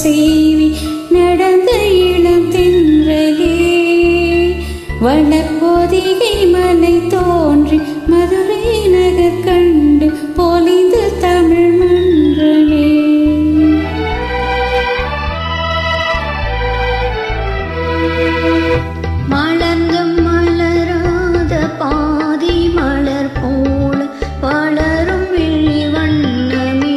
செய்வி நடந்த இளம் தென்றலே வளப்பொதிகை மலை தோன்றி மதுரை நகர் கண்டு பொலிந்த தமிழ் மன்றமே. மலர்ந்தும் மலராத பாதி மலர் போல வளரும் விழி வண்ணமே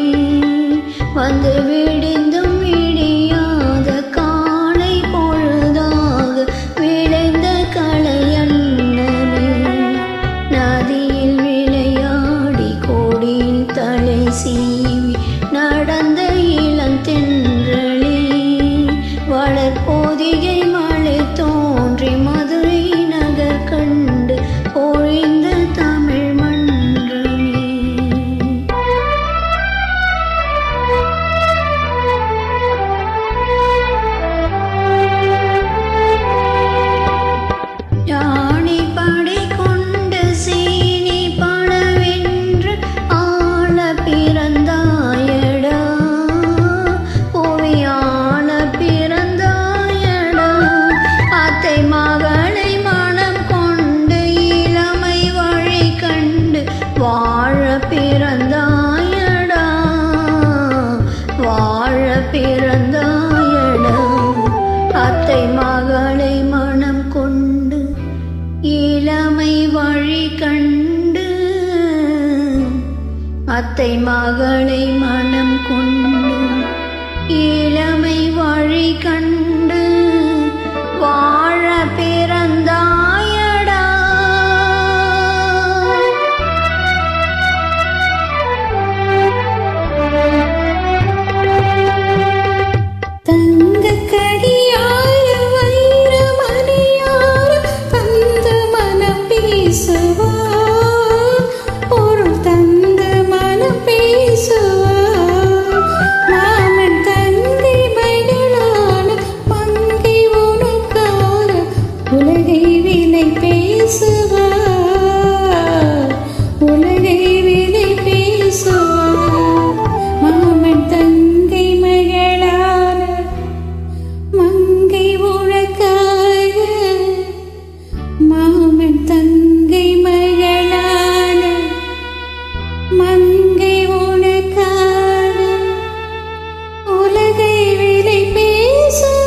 வந்து விடிந்தும் விடியாத காலை பொழுதாக விளைந்த கலையன்னமே. நதியில் விளையாடி கோடியில் தலை சீவி நடந்த இளந்தென்றலே வளர்பொதிகை மலை தோன்றி மதுரை நகர் கண்டு பொழிந்த தமிழ் மன்றமே. யானை படை கொண்டு சீனி படவென்று ஆள பிறந்தாயடா புவியாள பிறந்தாயடா. அத்தை மகளை மனம் கொண்டு இளமை வழி கண்டு வாழ பிறந்தாயடா வாழ பிறந்தாயடா. அத்தை மகளை மனம் கொண்டு இளமை வழி கண்டு அத்தை மகளை மனம் கொண்டு இளமை வழி கண்டு வாழ பிறந்தாயடா. தங்க கடியார வைர மணியார தந்த மனம் பேசுவார் பொருள் தந்த மனம் பேசுவார். மாமன் தந்தை மகளான மங்கை உனக்காக உலகை விலை பேசுவார் உலகை விலை பேசுவார். மாமன் தங்கை மகளான மங்கை உனக்காக மாமன் தங்கை மகளான மங்கை உனக்காக உலகை விலை பேசுவார்.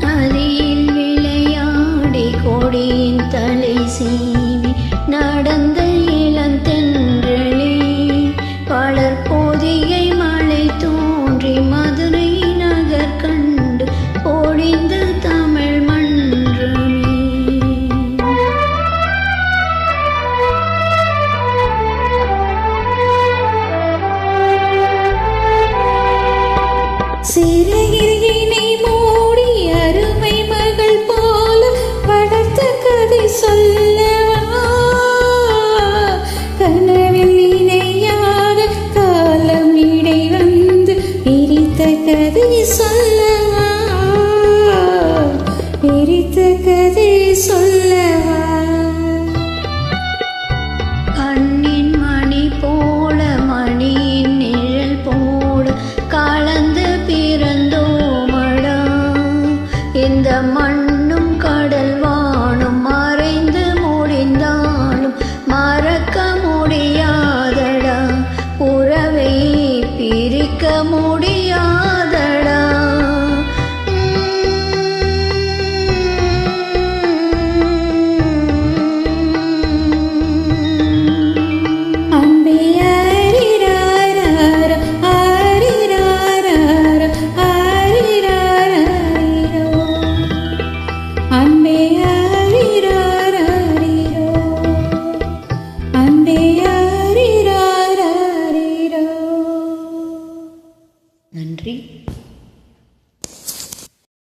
நதியில் விளையாடி கொடியின் தலை சீவி நடந்த இளந்தென்றலே வளர்பொதிகை மலை தோன்றி மதுரை நகர் கண்டு பொழிந்த தமிழ் மன்றமே. சிறையில் இணை மூடி அருமை மகள் போல வளர்த்த கதை சொல்லவா கனவில் இணையாத காலம் இடை வந்து பிரித்த கதை சொல்லவா பிரித்த கதை சொல்லவா. கண்ணின் மணி போல மணியின் நிழல் போல கலந்து பிறந்தோமடா. இந்த மண்ணும் கடல் வானும் மறைந்து முடிந்தாலும் மறக்க முடியாதடா உறவை பிரிக்க முடியாதடா. அன்பே ஆரிராரார ஆரிராரார ஆரிராராரிரோ அன்பே ஆரிராராரிரோ அன்பே ஆரிராராரிரோ. நன்றி.